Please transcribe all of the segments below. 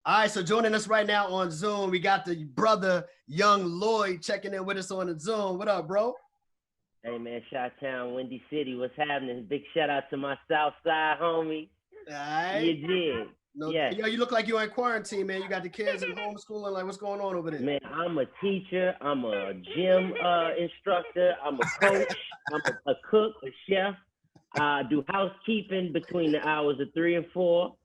All right, so joining us right now on Zoom, we got the brother, young Lloyd, checking in with us on the Zoom. What up, bro? Hey man, Chi-Town, Windy City, what's happening? Big shout out to my South Side homie. All right. You did. No, Yes. yo, you look like you're in quarantine, man. You got the kids in homeschooling. Like, what's going on over there? Man, I'm a teacher, I'm a gym instructor, I'm a coach, I'm a cook, a chef. I do housekeeping between the hours of 3 and 4.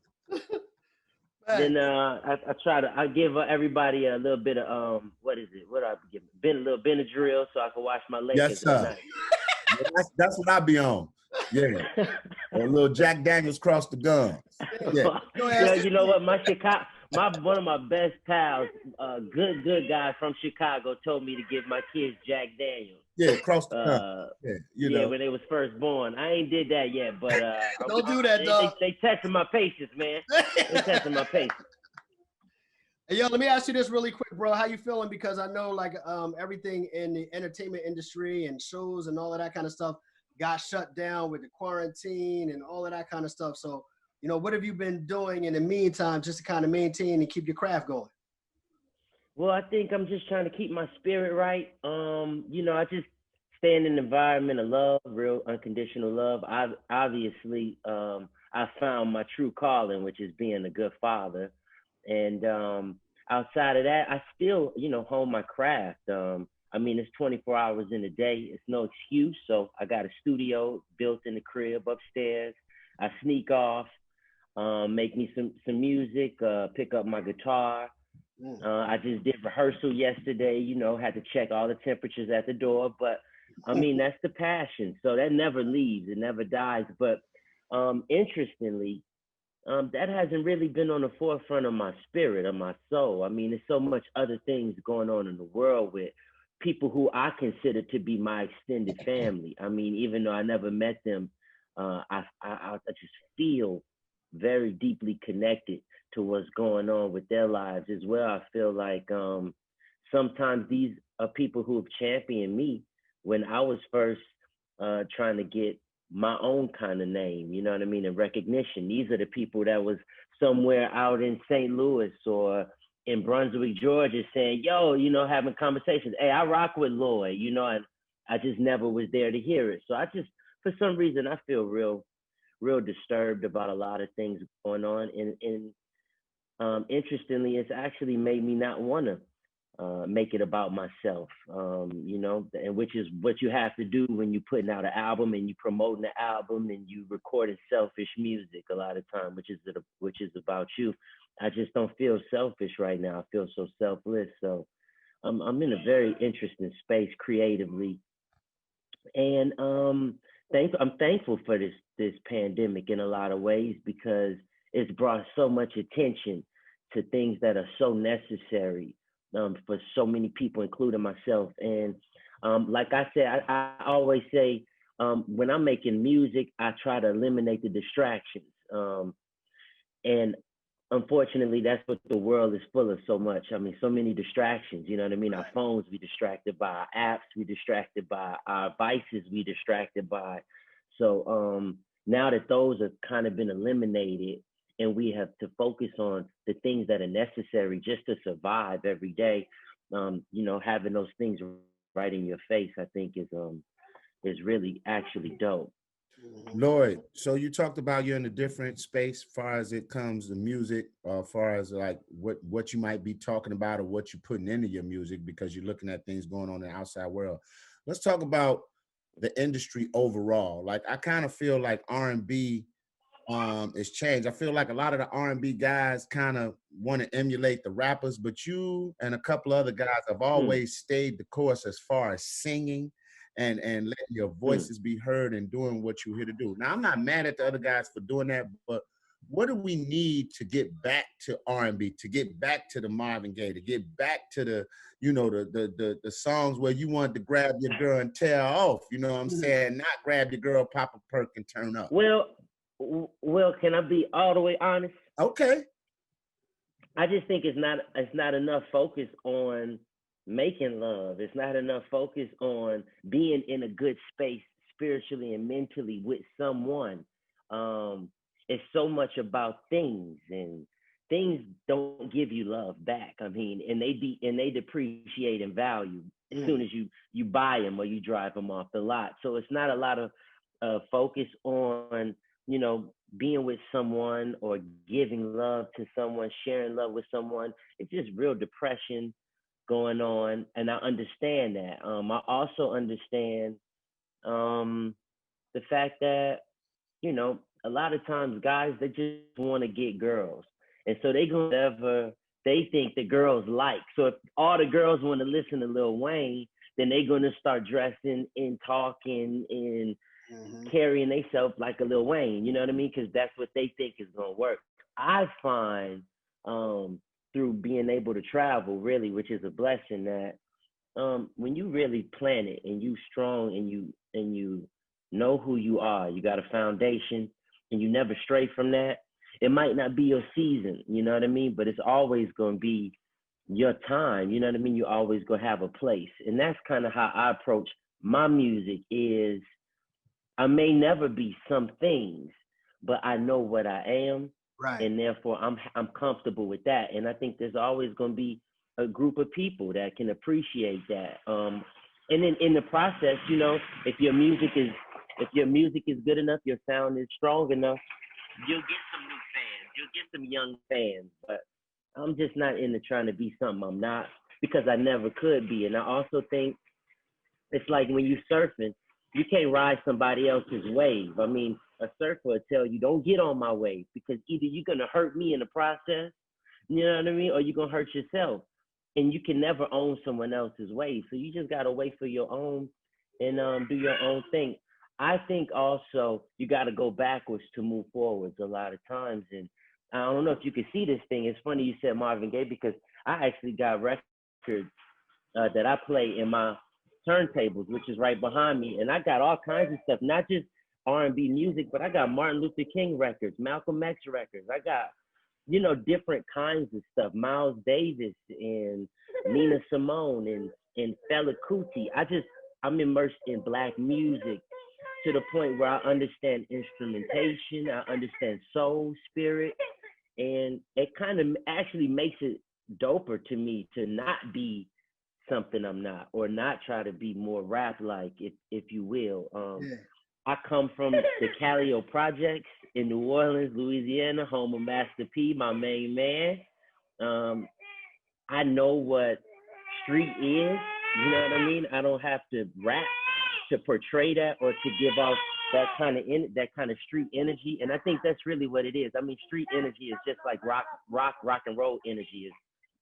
Then Thanks. I give everybody a little bit of what is it? What do I give? A little Benadryl so I can watch my Yes, Lakers at sir. night. Yeah, that's what I be on. Yeah. Or a little Jack Daniels cross the guns. Yeah. Yeah, you know what? One of my best pals, good guy from Chicago, told me to give my kids Jack Daniels. Yeah, cross the gun. Yeah, Yeah, when they was first born. I ain't did that yet, but Don't do that, dog. they testing my patience, man. They testing my patience. Hey, yo, let me ask you this really quick, bro. How you feeling? Because I know like everything in the entertainment industry and shows and all of that kind of stuff got shut down with the quarantine and all of that kind of stuff. So, what have you been doing in the meantime just to kind of maintain and keep your craft going? Well, I think I'm just trying to keep my spirit right. I just stay in an environment of love, real unconditional love. I found my true calling, which is being a good father. And outside of that, I still, hone my craft. I mean, it's 24 hours in a day. It's no excuse. So I got a studio built in the crib upstairs. I sneak off, make me some music, pick up my guitar. I just did rehearsal yesterday, had to check all the temperatures at the door. But I mean, that's the passion. So that never leaves, it never dies. But interestingly, that hasn't really been on the forefront of my spirit, of my soul. I mean, there's so much other things going on in the world with people who I consider to be my extended family. I mean, even though I never met them, I just feel very deeply connected to what's going on with their lives as well. I feel like sometimes these are people who have championed me when I was first trying to get my own kind of name, you know what I mean, and recognition. These are the people that was somewhere out in St. Louis or in Brunswick, Georgia, saying, yo, having conversations. Hey, I rock with Lloyd, and I just never was there to hear it. So I just, for some reason, I feel real disturbed about a lot of things going on. And interestingly, it's actually made me not want to make it about myself, and which is what you have to do when you're putting out an album and you promoting the album and you recording selfish music a lot of time, which is about you. I just don't feel selfish right now. I feel so selfless. So I'm in a very interesting space creatively, and I'm thankful for this pandemic in a lot of ways because it's brought so much attention to things that are so necessary for so many people, including myself. And like I said, I always say when I'm making music, I try to eliminate the distractions. And unfortunately, that's what the world is full of so much. I mean, so many distractions. You know what I mean? Our phones, we distracted by our apps, we distracted by our vices, we distracted by. So now that those have kind of been eliminated, and we have to focus on the things that are necessary just to survive every day. Having those things right in your face, I think is really actually dope. Lloyd, so you talked about you're in a different space as far as it comes to music, as far as like what you might be talking about or what you're putting into your music because you're looking at things going on in the outside world. Let's talk about the industry overall. Like I kind of feel like R&B it's changed. I feel like a lot of the R&B guys kind of want to emulate the rappers, but you and a couple other guys have Mm, always stayed the course as far as singing and letting your mm. voices be heard and doing what you're here to do. Now, I'm not mad at the other guys for doing that, but what do we need to get back to R&B, to get back to the Marvin Gaye, to get back to the songs where you want to grab your girl and tear her off, you know what I'm saying? Not grab your girl, pop a perk and turn up. Well, well, can I be all the way honest? Okay. I just think it's not enough focus on making love. It's not enough focus on being in a good space spiritually and mentally with someone. It's so much about things and things don't give you love back. I mean, and they depreciate in value as soon as you buy them or you drive them off the lot. So it's not a lot of focus on, you know, being with someone or giving love to someone, sharing love with someone. It's just real depression going on, and I understand that. I also understand the fact that, you know, a lot of times guys, they just want to get girls, and so they go whatever they think the girls like. So if all the girls want to listen to Lil Wayne, then they're gonna start dressing and talking and carrying themselves like a Lil Wayne. You know what I mean? Because that's what they think is gonna work. I find through being able to travel, really, which is a blessing, that when you really plan it and you strong and you know who you are, you got a foundation and you never stray from that. It might not be your season, you know what I mean? But it's always going to be your time, you know what I mean? You always going to have a place. And that's kind of how I approach my music. Is I may never be some things, but I know what I am. Right. And therefore I'm comfortable with that. And I think there's always going to be a group of people that can appreciate that. And then in the process, you know, if your music is good enough, your sound is strong enough, you'll get some new fans, you'll get some young fans. But I'm just not into trying to be something I'm not, because I never could be. And I also think it's like when you surfing, you can't ride somebody else's wave. I mean, a surfer will tell you, don't get on my wave, because either you're going to hurt me in the process, you know what I mean, or you're going to hurt yourself. And you can never own someone else's wave. So you just got to wait for your own and do your own thing. I think also you got to go backwards to move forwards a lot of times. And I don't know if you can see this thing. It's funny you said Marvin Gaye, because I actually got records that I play in my turntables, which is right behind me. And I got all kinds of stuff, not just R&B music, but I got Martin Luther King records, Malcolm X records. I got, you know, different kinds of stuff, Miles Davis and Nina Simone and Fela Kuti. I'm immersed in Black music to the point where I understand instrumentation, I understand soul, spirit, and it kind of actually makes it doper to me to not be something I'm not, or not try to be more rap-like, if you will. I come from the Calio Projects in New Orleans, Louisiana, home of Master P, my main man. I know what street is, you know what I mean? I don't have to rap to portray that or to give off that kind of street energy. And I think that's really what it is. I mean, street energy is just like rock and roll energy.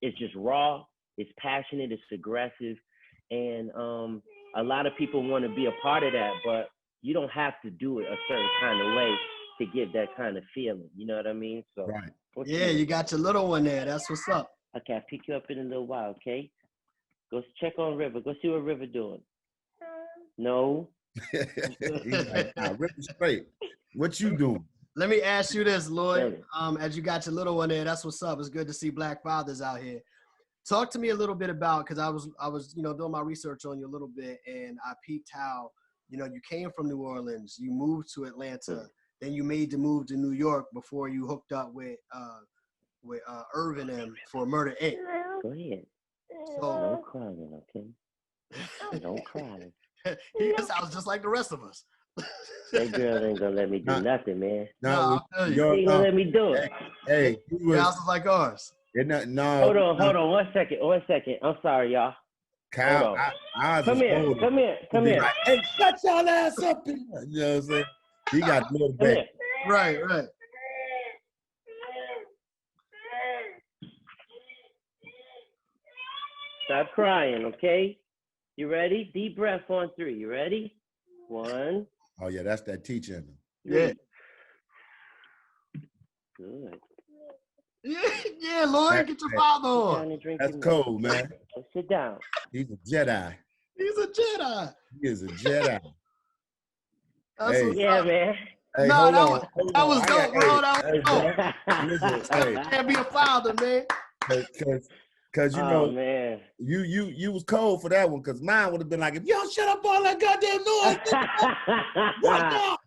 It's just raw, it's passionate, it's aggressive. And a lot of people want to be a part of that, but you don't have to do it a certain kind of way to get that kind of feeling. You know what I mean? So right. Yeah, you got your little one there. That's what's up. Okay, I'll pick you up in a little while, okay? Go check on River. Go see what River doing. No. He's like, nah, River straight. What you doing? Let me ask you this, Lloyd. As you got your little one there, that's what's up. It's good to see Black fathers out here. Talk to me a little bit about, because I was you know, doing my research on you a little bit, and I peeped how, you know, you came from New Orleans, you moved to Atlanta, then you made the move to New York before you hooked up with Irvin M for Murder Inc. Go ahead. So, don't cry, okay? Don't cry. He sounds just like the rest of us. That girl ain't gonna let me do nothing, man. No, she ain't gonna let me do it. Hey, your house is like ours. No. Hold on. 1 second. I'm sorry, y'all. Kyle, come here. Like, hey, shut y'all ass up. You know what I'm saying? He got a little bit. Right. Stop crying, okay? You ready? Deep breath on 3. You ready? 1. Oh yeah, that's that teacher. Yeah. Good. Yeah, Lloyd, get your father on. That's cold, man. Sit down. He's a Jedi. He is a Jedi. Yeah, man. Hey, no, that was dope, bro. That was dope. Listen, can't be a father, man. Because you know, man. you was cold for that one, because mine would have been like, if y'all shut up all that goddamn noise, what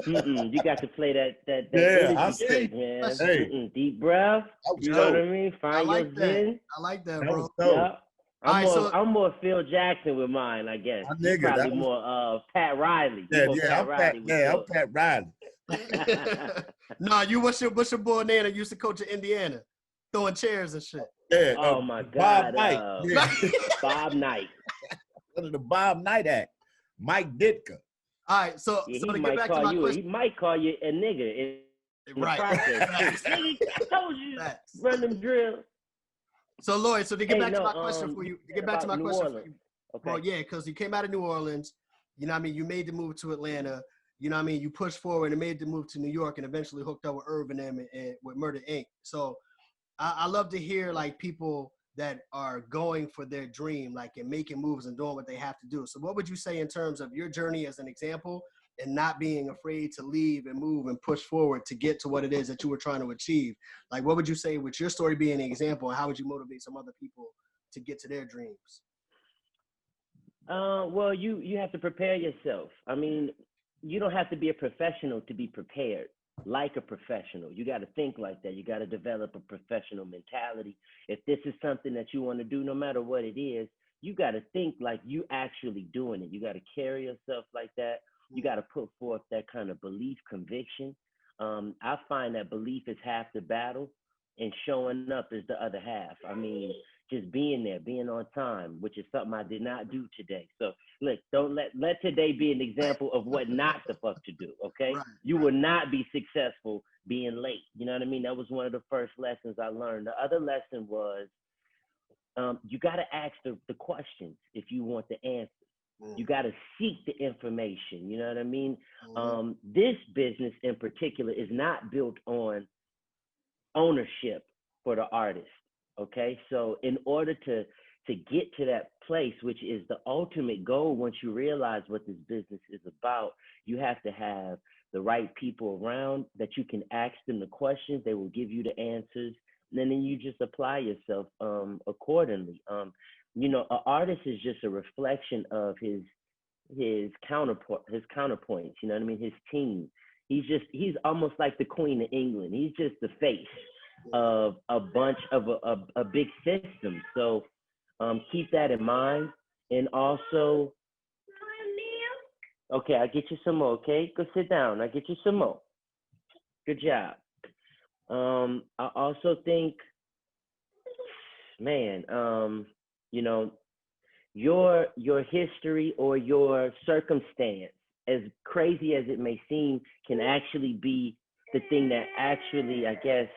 You got to play that Yeah, I energy see. trick, man. Hey, Deep breath. that was You know what I dope. mean? I Find your like that. zen. I like that, That bro. was dope. Yeah. All right, so I'm more Phil Jackson with mine, I guess. My You nigga, probably that was more Pat Riley. You yeah, more yeah. Pat Riley with I'm yours. Pat Riley. nah, you what's your boy name that used to coach at Indiana, throwing chairs and shit. Yeah, Oh my Bob God. Knight. Yeah. Bob Knight. Under the Bob Knight Act. Mike Ditka. All right, so Yeah, to get back to my question, he might call you a nigga in the right? process. Nigga, told you run them drills. So Lloyd, so to get back to my question you for you, Okay. bro, yeah, because you came out of New Orleans, you know what I mean, you made the move to Atlanta, you know what I mean, you pushed forward and made the move to New York and eventually hooked up with Irv and with Murder Inc. So I love to hear like people that are going for their dream, like and making moves and doing what they have to do. So what would you say in terms of your journey as an example and not being afraid to leave and move and push forward to get to what it is that you were trying to achieve? Like, what would you say with your story being an example, and how would you motivate some other people to get to their dreams? Well, you have to prepare yourself. I mean, you don't have to be a professional to be prepared like a professional. You got to think like that. You got to develop a professional mentality. If this is something that you want to do, no matter what it is, you got to think like you actually doing it. You got to carry yourself like that. You got to put forth that kind of belief, conviction. I find that belief is half the battle and showing up is the other half. I mean, just being there, being on time, which is something I did not do today. So look, don't let today be an example of what not the fuck to do. Okay, you will not be successful being late. You know what I mean? That was one of the first lessons I learned. The other lesson was you got to ask the questions if you want the answer. You got to seek the information. You know what I mean? This business in particular is not built on ownership for the artist. Okay, so in order to get to that place, which is the ultimate goal, once you realize what this business is about, you have to have the right people around that you can ask them the questions. They will give you the answers, and then you just apply yourself accordingly. You know, an artist is just a reflection of his counterpoints. You know what I mean? His team. He's almost like the Queen of England. He's just the face of a bunch of a big system. So keep that in mind. And also, okay, I'll get you some more, okay? Go sit down. I'll get you some more. Good job. I also think, man, you know, your history or your circumstance, as crazy as it may seem, can actually be the thing that actually, I guess,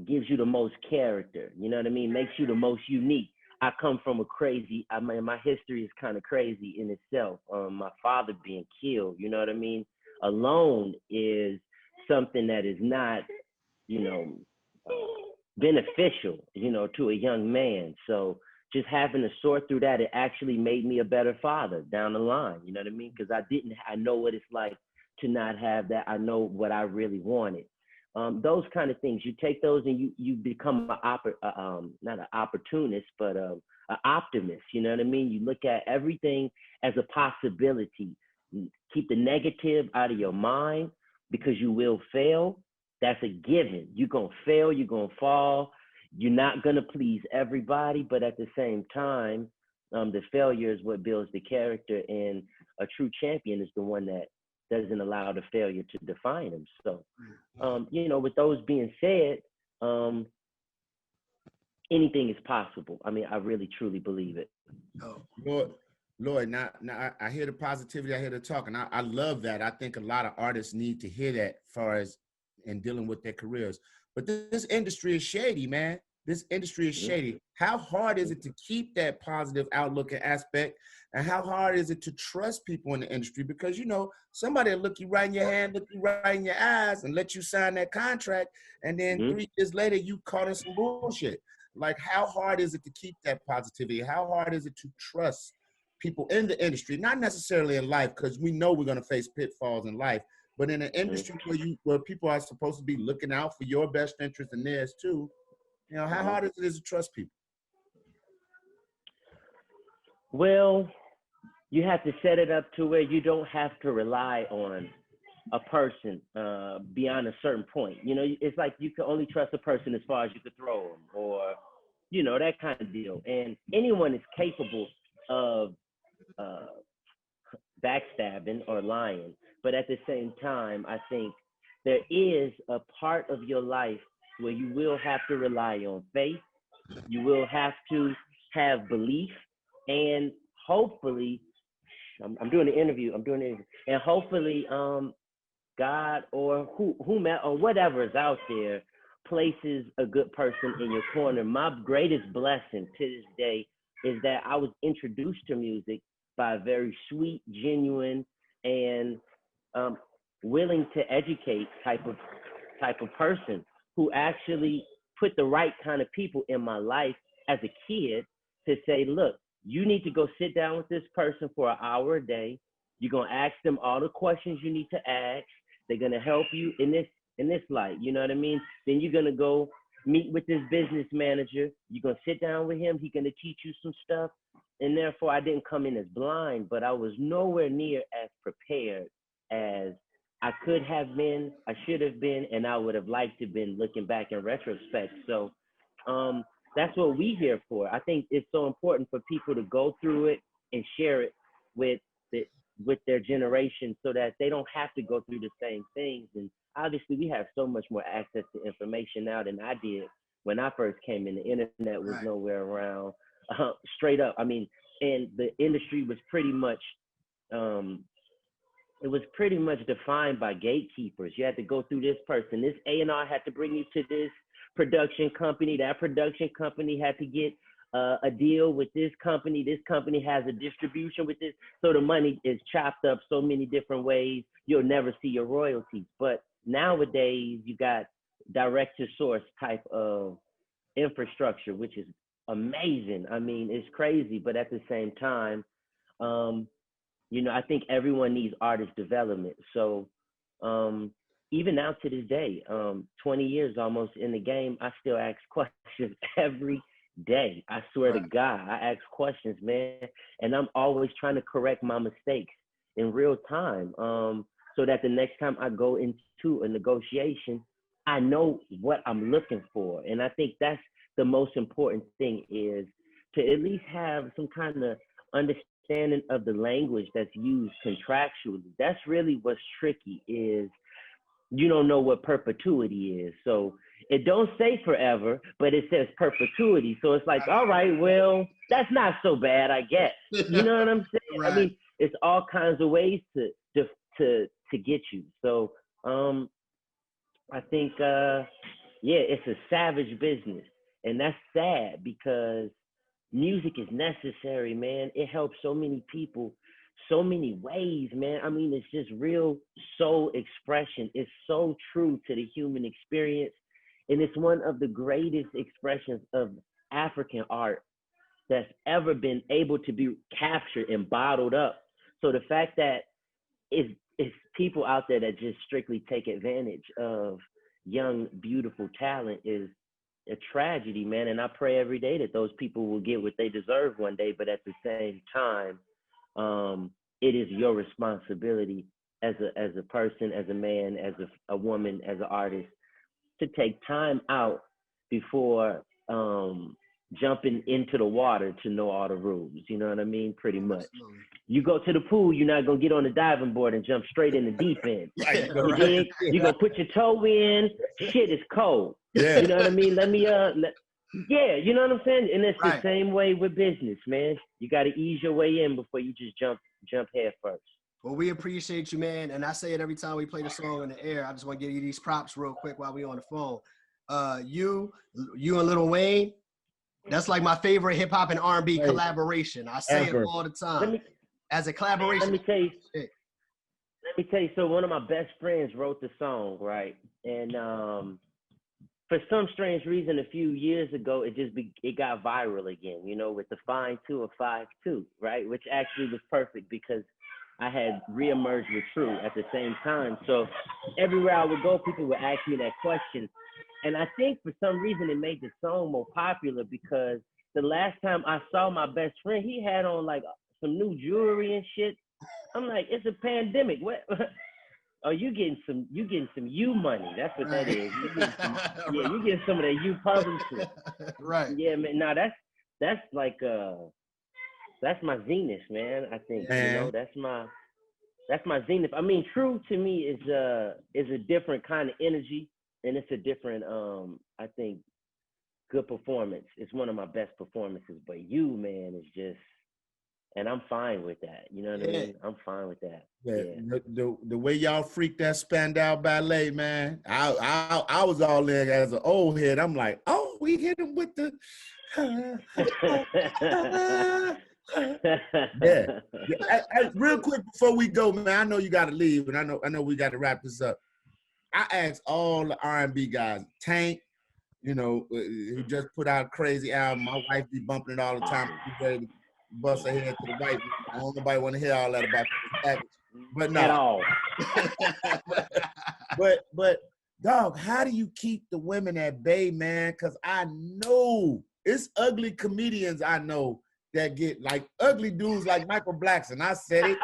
gives you the most character. You know what I mean? Makes you the most unique. I come from my history is kind of crazy in itself. My father being killed, you know what I mean? Alone is something that is not, you know, beneficial, you know, to a young man. So just having to sort through that, it actually made me a better father down the line. You know what I mean? Because I know what it's like to not have that. I know what I really wanted. Those kind of things, you take those and you become not an opportunist, but an optimist. You know what I mean? You look at everything as a possibility. Keep the negative out of your mind because you will fail. That's a given. You're going to fail. You're going to fall. You're not going to please everybody, but at the same time, the failure is what builds the character, and a true champion is the one that doesn't allow the failure to define him. So, you know, with those being said, anything is possible. I mean, I really, truly believe it. Lloyd, now I hear the positivity, I hear the talk, and I love that. I think a lot of artists need to hear that as far as in dealing with their careers. But this industry is shady, man. This industry is shady. How hard is it to keep that positive outlook and aspect? And how hard is it to trust people in the industry? Because, you know, somebody will look you right in your hand, look you right in your eyes, and let you sign that contract. And then 3 years later, you caught in some bullshit. Like, how hard is it to keep that positivity? How hard is it to trust people in the industry? Not necessarily in life, because we know we're going to face pitfalls in life, but in an industry where people are supposed to be looking out for your best interest and theirs too. You know, how hard is it to trust people? Well, you have to set it up to where you don't have to rely on a person beyond a certain point. You know, it's like you can only trust a person as far as you could throw them, or you know, that kind of deal. And anyone is capable of backstabbing or lying, but at the same time, I think there is a part of your life where you will have to rely on faith. You will have to have belief, and hopefully, I'm doing an interview. And hopefully, God or whomever or whatever is out there places a good person in your corner. My greatest blessing to this day is that I was introduced to music by a very sweet, genuine, and willing to educate type of person who actually put the right kind of people in my life as a kid to say, look, you need to go sit down with this person for an hour a day. You're gonna ask them all the questions you need to ask. They're gonna help you in this light. You know what I mean? Then you're gonna go meet with this business manager. You're gonna sit down with him. He's gonna teach you some stuff. And therefore, I didn't come in as blind, but I was nowhere near as prepared as I could have been, I should have been, and I would have liked to have been looking back in retrospect. So that's what we here for. I think it's so important for people to go through it and share it with their generation so that they don't have to go through the same things. And obviously, we have so much more access to information now than I did when I first came in. The internet was nowhere around. Straight up, I mean, and the industry was pretty much it was pretty much defined by gatekeepers. You had to go through this person. This A&R had to bring you to this production company. That production company had to get a deal with this company. This company has a distribution with this. So the money is chopped up so many different ways. You'll never see your royalties. But nowadays, you got direct to source type of infrastructure, which is amazing. I mean, it's crazy, but at the same time, you know, I think everyone needs artist development. So even now to this day, 20 years almost in the game, I still ask questions every day. I swear to God, I ask questions, man. And I'm always trying to correct my mistakes in real time so that the next time I go into a negotiation, I know what I'm looking for. And I think that's the most important thing, is to at least have some kind of understanding of the language that's used contractually. That's really what's tricky, is you don't know what perpetuity is. So it don't say forever, but it says perpetuity. So it's like, all right, well, that's not so bad, I guess. You know what I'm saying? Right. I mean, it's all kinds of ways to get you. So I think, it's a savage business. And that's sad, because music is necessary, man. It helps so many people, so many ways, man. I mean, it's just real soul expression. It's so true to the human experience. And it's one of the greatest expressions of African art that's ever been able to be captured and bottled up. So the fact that it's people out there that just strictly take advantage of young, beautiful talent is a tragedy, man. And I pray every day that those people will get what they deserve one day. But at the same time, it is your responsibility as a person, as a man, as a woman, as an artist, to take time out before jumping into the water to know all the rules. You know what I mean? Pretty much. Absolutely. You go to the pool, you're not gonna get on the diving board and jump straight in the deep end. Right. You're gonna put your toe in. Shit is cold. Yeah. You know what I mean? Yeah, you know what I'm saying? And it's the same way with business, man. You got to ease your way in before you just jump head first. Well, we appreciate you, man. And I say it every time we play the song in the air. I just want to give you these props real quick while we on the phone. You and Lil Wayne, that's like my favorite hip hop and R&B collaboration. I say it all the time. As a collaboration. Let me tell you. So one of my best friends wrote the song, right? And for some strange reason, a few years ago, it got viral again, you know, with the Fine 2 of 5'2", right? Which actually was perfect because I had reemerged with True at the same time. So everywhere I would go, people would ask me that question. And I think for some reason it made the song more popular, because the last time I saw my best friend, he had on like some new jewelry and shit. I'm like, it's a pandemic. What? Oh, you getting some you money. That's what that is. You getting some, you getting some of that you puzzle shit. Right. Yeah, man. No, that's like that's my zenith, man. I think that's my zenith. I mean, true to me is a different kind of energy, and it's a different I think good performance. It's one of my best performances. But you, man, is just, and I'm fine with that. You know what I mean? I'm fine with that. Yeah. The way y'all freaked that Spandau ballet, man. I was all in as an old head. I'm like, oh, we hit him with the yeah. Real quick before we go, man. I know you got to leave, and I know we got to wrap this up. I asked all the R&B guys, Tank, you know, who just put out a crazy album. My wife be bumping it all the time. She's ready to bust her head to the right. I don't nobody want to hear all that about the package. But no. At all. but dog, how do you keep the women at bay, man? Because I know it's ugly comedians I know that get like ugly dudes like Michael Blackson. I said it.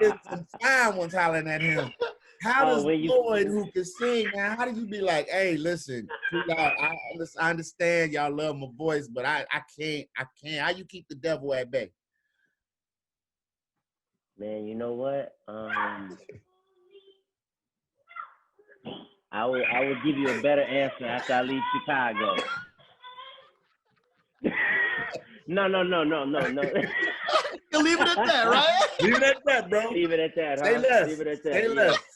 There's some fine ones hollering at him. How does Lloyd, who can sing, man, how do you be like, hey, listen, I understand y'all love my voice, but I can't. How you keep the devil at bay? Man, you know what? I would give you a better answer after I leave Chicago. No. You leave it at that, right? Leave it at that, bro. Leave it at that, huh? Say less. Leave it at that.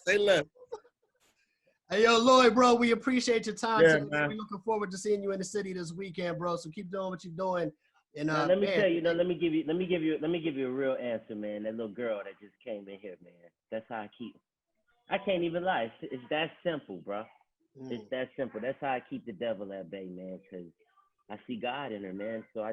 Say less. Hey, yo, Lloyd, bro, we appreciate your time today. Man. We're looking forward to seeing you in the city this weekend, bro. So keep doing what you're doing. And let me tell you, let me give you a real answer, man. That little girl that just came in here, man. That's how I can't even lie. It's that simple, bro. It's that simple. That's how I keep the devil at bay, man, because I see God in her, man. So I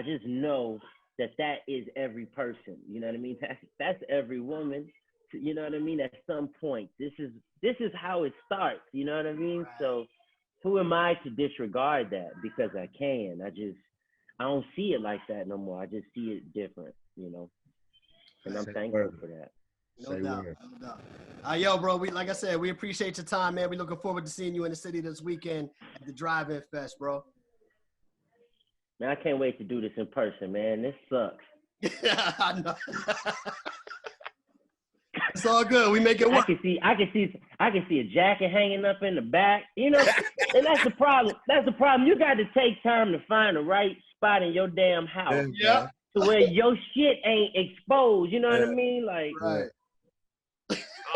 just know that is every person. You know what I mean? That's every woman. You know what I mean? At some point, this is how it starts. You know what I mean? Right. So who am I to disregard that? Because I can. I don't see it like that no more. I just see it different, you know. And I'm thankful for that. No doubt. Yo, bro, like I said, we appreciate your time, man. We're looking forward to seeing you in the city this weekend at the Drive-In Fest, bro. Man, I can't wait to do this in person, man. This sucks. Yeah, I know. It's all good. We make it work. I can see a jacket hanging up in the back, you know. And that's the problem. You got to take time to find the right spot in your damn house. Yeah. To where your shit ain't exposed. You know what I mean? Like, right.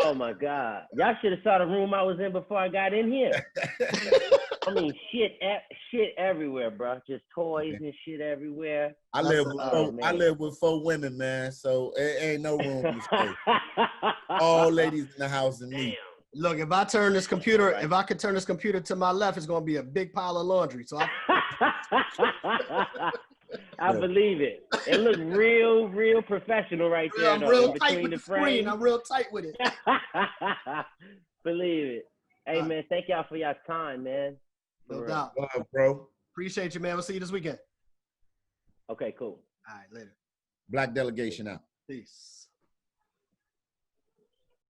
Oh my God. Y'all should have saw the room I was in before I got in here. I mean, shit everywhere, bro. Just toys and shit everywhere. I live with 4 women, man. So it ain't no room to stay. All ladies in the house and me. Look, if I turn this computer, if I could turn this computer to my left, it's gonna be a big pile of laundry. So I believe it. It looks real professional right there. I'm real tight with the screen. I'm real tight with it. Believe it. Hey, man, thank y'all for your time, man. No doubt. Love, bro. Appreciate you, man. We'll see you this weekend. Okay, cool. All right, later. Black Delegation out. Peace.